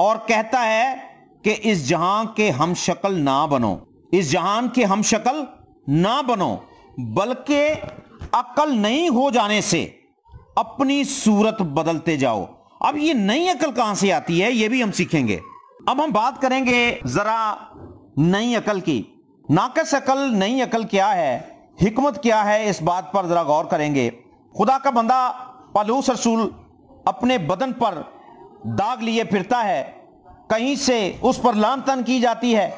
اور کہتا ہے کہ اس جہاں کے ہم شکل نہ بنو، اس جہان کے ہم شکل نہ بنو، بلکہ عقل نہیں ہو جانے سے اپنی صورت بدلتے جاؤ۔ اب یہ نئی عقل کہاں سے آتی ہے یہ بھی ہم سیکھیں گے۔ اب ہم بات کریں گے ذرا نئی عقل کی۔ ناقص عقل، نئی عقل کیا ہے، حکمت کیا ہے، اس بات پر ذرا غور کریں گے۔ خدا کا بندہ پالوس رسول اپنے بدن پر داغ لیے پھرتا ہے، کہیں سے اس پر لعن طعن کی جاتی ہے،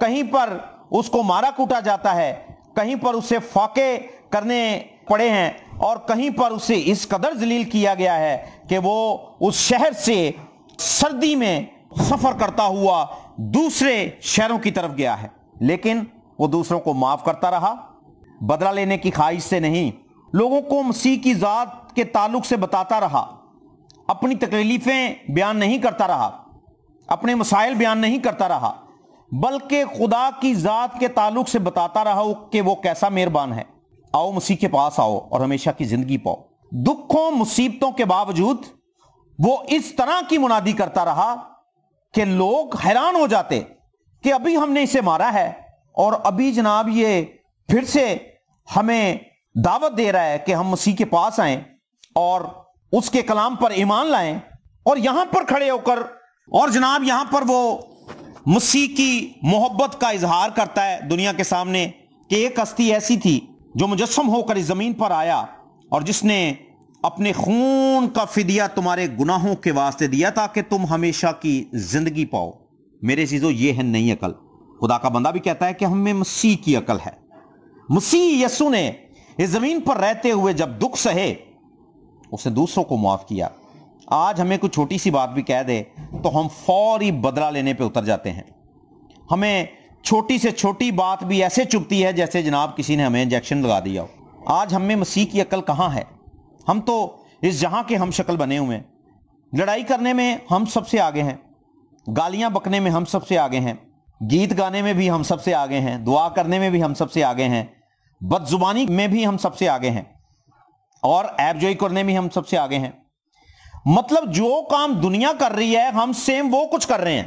کہیں پر اس کو مارا کوٹا جاتا ہے، کہیں پر اسے فاقے کرنے پڑے ہیں، اور کہیں پر اسے اس قدر ذلیل کیا گیا ہے کہ وہ اس شہر سے سردی میں سفر کرتا ہوا دوسرے شہروں کی طرف گیا ہے، لیکن وہ دوسروں کو معاف کرتا رہا، بدلہ لینے کی خواہش سے نہیں، لوگوں کو مسیح کی ذات کے تعلق سے بتاتا رہا، اپنی تکلیفیں بیان نہیں کرتا رہا، اپنے مسائل بیان نہیں کرتا رہا، بلکہ خدا کی ذات کے تعلق سے بتاتا رہا کہ وہ کیسا مہربان ہے۔ آؤ مسیح کے پاس آؤ اور ہمیشہ کی زندگی پاؤ۔ دکھوں مصیبتوں کے باوجود وہ اس طرح کی منادی کرتا رہا کہ لوگ حیران ہو جاتے کہ ابھی ہم نے اسے مارا ہے اور ابھی جناب یہ پھر سے ہمیں دعوت دے رہا ہے کہ ہم مسیح کے پاس آئیں اور اس کے کلام پر ایمان لائیں، اور یہاں پر کھڑے ہو کر اور جناب یہاں پر وہ مسیح کی محبت کا اظہار کرتا ہے دنیا کے سامنے کہ ایک ہستی ایسی تھی جو مجسم ہو کر اس زمین پر آیا اور جس نے اپنے خون کا فدیہ تمہارے گناہوں کے واسطے دیا تاکہ تم ہمیشہ کی زندگی پاؤ۔ میرے عزیزو، یہ ہے نئی عقل۔ خدا کا بندہ بھی کہتا ہے کہ ہمیں مسیح کی عقل ہے۔ مسیح یسوع نے اس زمین پر رہتے ہوئے جب دکھ سہے، اس نے دوسروں کو معاف کیا۔ آج ہمیں کوئی چھوٹی سی بات بھی کہہ دے تو ہم فوری بدلہ لینے پہ اتر جاتے ہیں۔ ہمیں چھوٹی سے چھوٹی بات بھی ایسے چبھتی ہے جیسے جناب کسی نے ہمیں انجیکشن لگا دیا ہو۔ آج ہم میں مسیح کی عقل کہاں ہے؟ ہم تو اس جہاں کے ہم شکل بنے ہوئے ہیں۔ لڑائی کرنے میں ہم سب سے آگے ہیں، گالیاں بکنے میں ہم سب سے آگے ہیں، گیت گانے میں بھی ہم سب سے آگے ہیں، دعا کرنے میں بھی ہم سب سے آگے ہیں، بد زبانی میں بھی ہم سب سے آگے ہیں، اور عیب جوئی کرنے میں ہم سب سے آگے ہیں۔ مطلب جو کام دنیا کر رہی ہے ہم سیم وہ کچھ کر رہے ہیں۔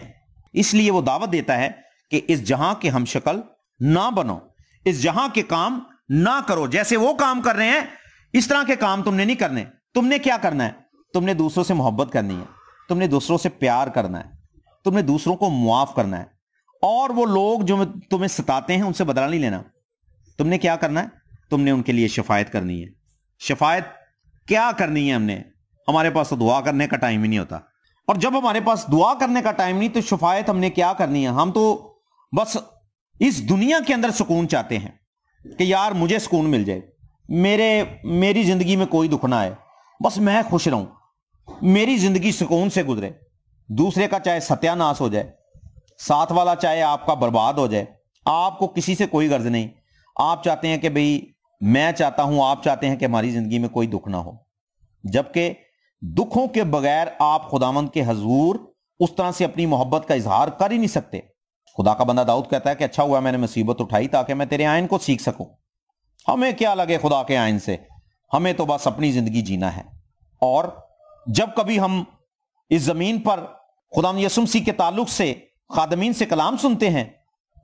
اس لیے وہ دعوت دیتا ہے کہ اس جہاں کے ہم شکل نہ بنو، اس جہاں کے کام نہ کرو، جیسے وہ کام کر رہے ہیں اس طرح کے کام تم نے نہیں کرنے۔ تم نے کیا کرنا ہے؟ تم نے دوسروں سے محبت کرنی ہے، تم نے دوسروں سے پیار کرنا ہے، تم نے دوسروں کو معاف کرنا ہے، اور وہ لوگ جو تمہیں ستاتے ہیں ان سے بدلہ نہیں لینا۔ تم نے کیا کرنا ہے؟ تم نے ان کے لیے شفاعت کرنی ہے۔ شفاعت کیا کرنی ہے ہم نے؟ ہمارے پاس تو دعا کرنے کا ٹائم ہی نہیں ہوتا، اور جب ہمارے پاس دعا کرنے کا ٹائم نہیں تو شفاعت ہم نے کیا کرنی ہے؟ ہم تو بس اس دنیا کے اندر سکون چاہتے ہیں کہ یار مجھے سکون مل جائے، میری زندگی میں کوئی دکھ نہ آئے، بس میں خوش رہوں، میری زندگی سکون سے گزرے، دوسرے کا چاہے ستیہ ناش ہو جائے، ساتھ والا چاہے آپ کا برباد ہو جائے، آپ کو کسی سے کوئی غرض نہیں۔ آپ چاہتے ہیں کہ بھئی میں چاہتا ہوں، آپ چاہتے ہیں کہ ہماری زندگی میں کوئی دکھ نہ ہو، جبکہ دکھوں کے بغیر آپ خداوند کے حضور اس طرح سے اپنی محبت کا اظہار کر ہی نہیں سکتے۔ خدا کا بندہ داؤد کہتا ہے کہ اچھا ہوا میں نے مصیبت اٹھائی تاکہ میں تیرے آئین کو سیکھ سکوں۔ ہمیں کیا لگے خدا کے آئین سے، ہمیں تو بس اپنی زندگی جینا ہے۔ اور جب کبھی ہم اس زمین پر خداوند یسوع مسیح کے تعلق سے خادمین سے کلام سنتے ہیں،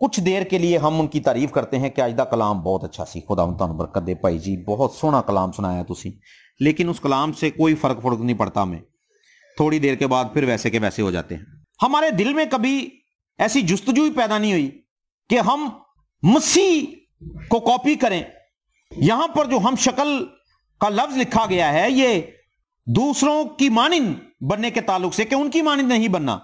کچھ دیر کے لیے ہم ان کی تعریف کرتے ہیں کہ اج دا کلام بہت اچھا سی، خداوند تانوں برکت دے بھائی جی، بہت سونا کلام سنایا تسی، لیکن اس کلام سے کوئی فرق نہیں پڑتا ہمیں۔ تھوڑی دیر کے بعد پھر ویسے کے ویسے ہو جاتے ہیں۔ ہمارے دل میں کبھی ایسی جستجو ہی پیدا نہیں ہوئی کہ ہم مسیح کو کاپی کریں۔ یہاں پر جو ہم شکل کا لفظ لکھا گیا ہے یہ دوسروں کی مانند بننے کے تعلق سے، کہ ان کی مانند نہیں بننا،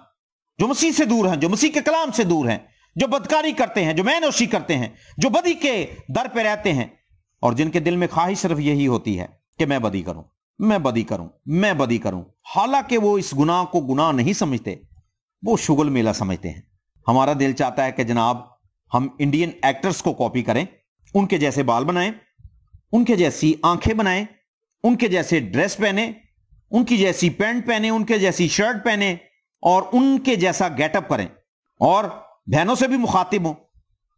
جو مسیح سے دور ہیں، جو مسیح کے کلام سے دور ہیں، جو بدکاری کرتے ہیں، جو مینوشی کرتے ہیں، جو بدی کے در پہ رہتے ہیں، اور جن کے دل میں خواہش صرف یہی ہوتی ہے کہ میں بدی کروں، میں بدی کروں، میں بدی کروں، حالانکہ وہ اس گناہ کو گناہ نہیں سمجھتے، وہ شغل میلہ سمجھتے ہیں۔ ہمارا دل چاہتا ہے کہ جناب ہم انڈین ایکٹرز کو کاپی کریں، ان کے جیسے بال بنائیں، ان کے جیسی آنکھیں بنائیں، ان کے جیسے ڈریس پہنے، ان کی جیسی پینٹ پہنے، ان کے جیسی شرٹ پہنے، اور ان کے جیسا گیٹ اپ کریں، اور بہنوں سے بھی مخاطب ہوں۔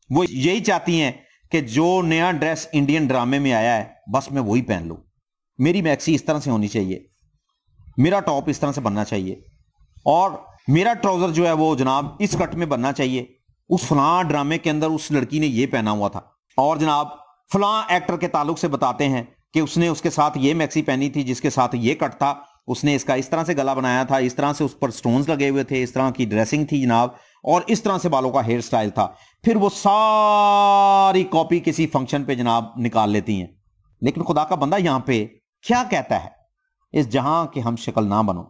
وہ یہی چاہتی ہیں کہ جو نیا ڈریس انڈین ڈرامے میں آیا ہے بس میں وہی پہن لوں، میری میکسی اس طرح سے ہونی چاہیے، میرا ٹاپ اس طرح سے بننا چاہیے، اور میرا ٹراؤزر جو ہے وہ جناب اس کٹ میں بننا چاہیے، اس فلاں ڈرامے کے اندر اس لڑکی نے یہ پہنا ہوا تھا، اور جناب فلاں ایکٹر کے تعلق سے بتاتے ہیں کہ اس نے اس کے ساتھ یہ میکسی پہنی تھی جس کے ساتھ یہ کٹ تھا، اس نے اس کا اس طرح سے گلا بنایا تھا، اس طرح سے اس پر سٹونز لگے ہوئے تھے، اس طرح کی ڈریسنگ تھی جناب، اور اس طرح سے بالوں کا ہیئر سٹائل تھا. پھر وہ ساری کاپی کسی فنکشن پہ جناب نکال لیتی ہیں. لیکن خدا کا بندہ یہاں پہ کیا کہتا ہے؟ اس جہاں کہ ہم شکل نہ بنو.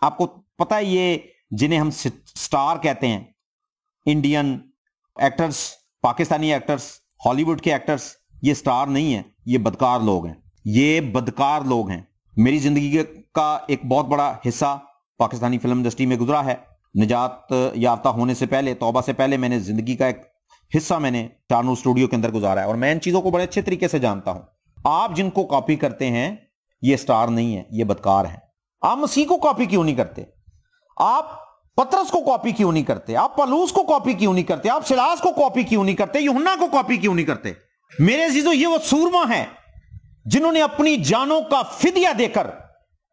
آپ کو پتہ ہے یہ جنہیں ہم سٹار کہتے ہیں، انڈین ایکٹرز، پاکستانی ایکٹرز، ہالی ووڈ کے ایکٹرز، یہ سٹار نہیں ہیں، یہ بدکار لوگ ہیں، یہ بدکار لوگ ہیں. میری زندگی کا ایک بہت بڑا حصہ پاکستانی فلم انڈسٹری میں گزرا ہے. نجات یافتہ ہونے سے پہلے، توبہ سے پہلے، میں نے زندگی کا ایک حصہ میں نے ٹارنور اسٹوڈیو کے اندر گزارا ہے، اور میں ان چیزوں کو بڑے اچھے طریقے سے جانتا ہوں. آپ جن کو کاپی کرتے ہیں یہ سٹار نہیں ہے، یہ بدکار ہیں. آپ مسیح کو کاپی کیوں نہیں کرتے؟ آپ پترس کو کاپی کیوں نہیں کرتے؟ آپ پالوس کو کاپی کیوں نہیں کرتے؟ آپ سلاس کو کاپی کیوں نہیں کرتے؟ یوحنا کو کاپی کیوں نہیں کرتے؟ میرے عزیزو، یہ وہ سورما ہیں جنہوں نے اپنی جانوں کا فدیہ دے کر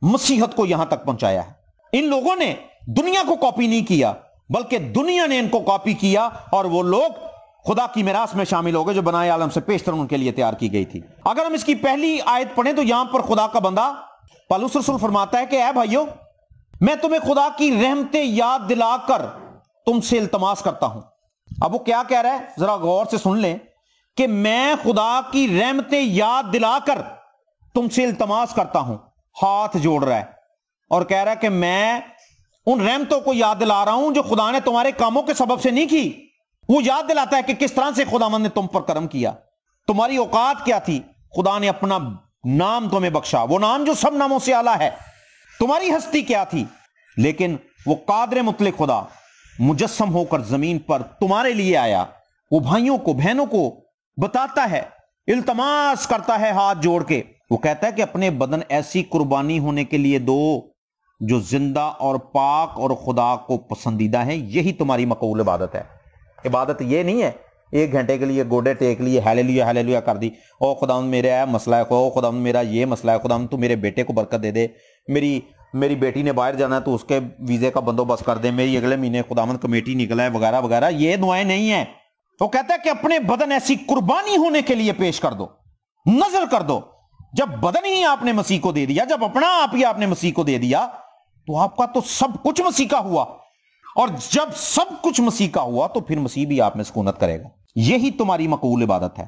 مسیحت کو یہاں تک پہنچایا ہے. ان لوگوں نے دنیا کو کاپی نہیں کیا، بلکہ دنیا نے ان کو کاپی کیا، اور وہ لوگ خدا کی میراث میں شامل ہو گئے جو بنائے عالم سے پیشتر ان کے لیے تیار کی گئی تھی. اگر ہم اس کی پہلی آیت پڑھیں تو یہاں پر خدا کا بندہ پالوس رسول فرماتا ہے کہ اے بھائیو، میں تمہیں خدا کی رحمتیں یاد دلا کر تم سے التماس کرتا ہوں. اب وہ کیا کہہ رہا ہے؟ ذرا غور سے سن لیں کہ میں خدا کی رحمتیں یاد دلا کر تم سے التماس کرتا ہوں. ہاتھ جوڑ رہا ہے اور کہہ رہا ہے کہ میں ان رحمتوں کو یاد دلا رہا ہوں جو خدا نے تمہارے کاموں کے سبب سے نہیں کی. وہ یاد دلاتا ہے کہ کس طرح سے خداوند نے تم پر کرم کیا، تمہاری اوقات کیا تھی، خدا نے اپنا نام تمہیں بخشا، وہ نام جو سب ناموں سے اعلیٰ ہے. تمہاری ہستی کیا تھی، لیکن وہ قادر مطلق خدا مجسم ہو کر زمین پر تمہارے لیے آیا. وہ بھائیوں کو، بہنوں کو بتاتا ہے، التماس کرتا ہے ہاتھ جوڑ کے. وہ کہتا ہے کہ اپنے بدن ایسی قربانی ہونے کے لیے دو جو زندہ اور پاک اور خدا کو پسندیدہ ہے. یہی تمہاری مقبول عبادت ہے. عبادت یہ نہیں ہے 1 گھنٹے کے لیے گوڈے ٹیک لیے، ہیلیلویا ہیلیلویا کر دی، او خداوند میرا ہے مسئلہ ہے، او خداوند میرا یہ مسئلہ ہے، خداوند تو میرے بیٹے کو برکت دے دے، میری بیٹی نے باہر جانا ہے تو اس کے ویزے کا بندوبست کر دے، میری اگلے مہینے خداوند کمیٹی نکلا ہے، وغیرہ وغیرہ. یہ دعائیں نہیں ہیں. وہ کہتا ہے کہ اپنے بدن ایسی قربانی ہونے کے لیے پیش کر دو، نظر کر دو. جب بدن ہی آپ نے مسیح کو دے دیا، جب اپنا آپ ہی آپ نے مسیح کو دے دیا، تو آپ کا تو سب کچھ مسیح کا ہوا. اور جب سب کچھ مسیح کا ہوا تو پھر مسیح بھی آپ میں سکونت کرے گا. یہی تمہاری مقبول عبادت ہے.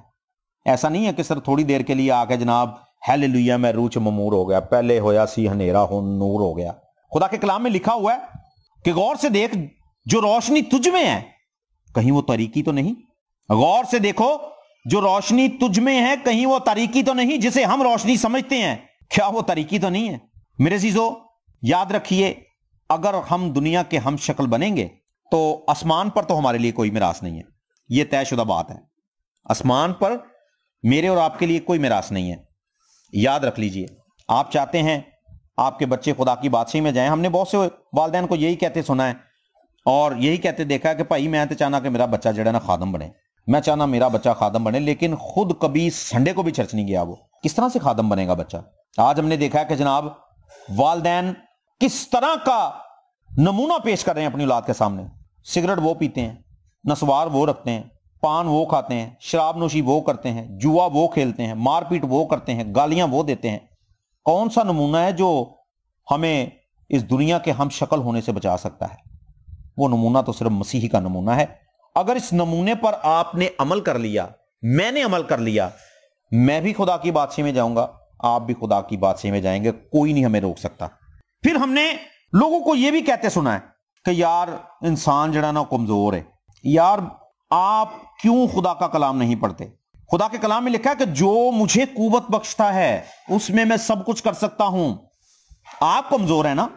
ایسا نہیں ہے کہ صرف تھوڑی دیر کے لیے آ کے جناب ہیلیلویا میں روح چ ممور ہو گیا، پہلے ہویا سی ہنیرا ہو نور ہو گیا. خدا کے کلام میں لکھا ہوا ہے کہ غور سے دیکھ جو روشنی تجھ میں ہے کہیں وہ تاریکی تو نہیں. غور سے دیکھو جو روشنی تجھ میں ہے کہیں وہ تاریکی تو نہیں. جسے ہم روشنی سمجھتے ہیں کیا وہ تاریکی تو نہیں ہے؟ میرے عزیزو، یاد رکھیے، اگر ہم دنیا کے ہم شکل بنیں گے تو آسمان پر تو ہمارے لیے کوئی میراث نہیں ہے. یہ طے شدہ بات ہے. آسمان پر میرے اور آپ کے لیے کوئی میراث نہیں ہے. یاد رکھ لیجئے. آپ چاہتے ہیں آپ کے بچے خدا کی بادشاہی میں جائیں. ہم نے بہت سے والدین کو یہی کہتے سنا ہے اور یہی کہتے دیکھا ہے کہ بھائی میں تو چاہنا کہ میرا بچہ جڑا نا خادم بنے، میں چاہنا میرا بچہ خادم بنے، لیکن خود کبھی سنڈے کو بھی چرچ نہیں گیا. وہ کس طرح سے خادم بنے گا بچہ؟ آج ہم نے دیکھا ہے کہ جناب والدین کس طرح کا نمونہ پیش کر رہے ہیں اپنی اولاد کے سامنے. سگریٹ وہ پیتے ہیں، نسوار وہ رکھتے ہیں، پان وہ کھاتے ہیں، شراب نوشی وہ کرتے ہیں، جوا وہ کھیلتے ہیں، مار پیٹ وہ کرتے ہیں، گالیاں وہ دیتے ہیں. کون سا نمونہ ہے جو ہمیں اس دنیا کے ہم شکل ہونے سے بچا سکتا ہے؟ وہ نمونہ تو صرف مسیحی کا نمونہ ہے. اگر اس نمونے پر آپ نے عمل کر لیا، میں نے عمل کر لیا، میں بھی خدا کی بادشاہی میں جاؤں گا، آپ بھی خدا کی بادشاہی میں جائیں گے. کوئی نہیں ہمیں روک سکتا. پھر ہم نے لوگوں کو یہ بھی کہتے سنا ہے کہ یار انسان جڑا نا کمزور ہے. یار آپ کیوں خدا کا کلام نہیں پڑھتے؟ خدا کے کلام میں لکھا ہے کہ جو مجھے قوت بخشتا ہے اس میں سب کچھ کر سکتا ہوں. آپ کمزور ہیں نا،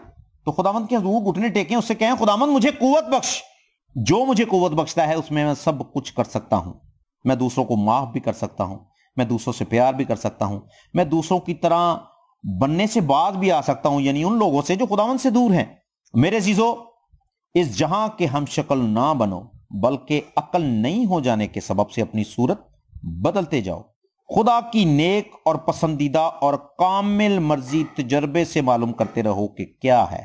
تو خداوند کے حضور گھٹنے ٹیکیں، اس سے کہیں خداوند مجھے قوت بخش. جو مجھے قوت بخشتا ہے اس میں سب کچھ کر سکتا ہوں. میں دوسروں کو معاف بھی کر سکتا ہوں، میں دوسروں سے پیار بھی کر سکتا ہوں، میں دوسروں کی طرح بننے سے باز بھی آ سکتا ہوں، یعنی ان لوگوں سے جو خداوند سے دور ہیں. میرے عزیزو، اس جہاں کے ہم شکل نہ بنو بلکہ عقل نہیں ہو جانے کے سبب سے اپنی صورت بدلتے جاؤ. خدا کی نیک اور پسندیدہ اور کامل مرضی تجربے سے معلوم کرتے رہو کہ کیا ہے.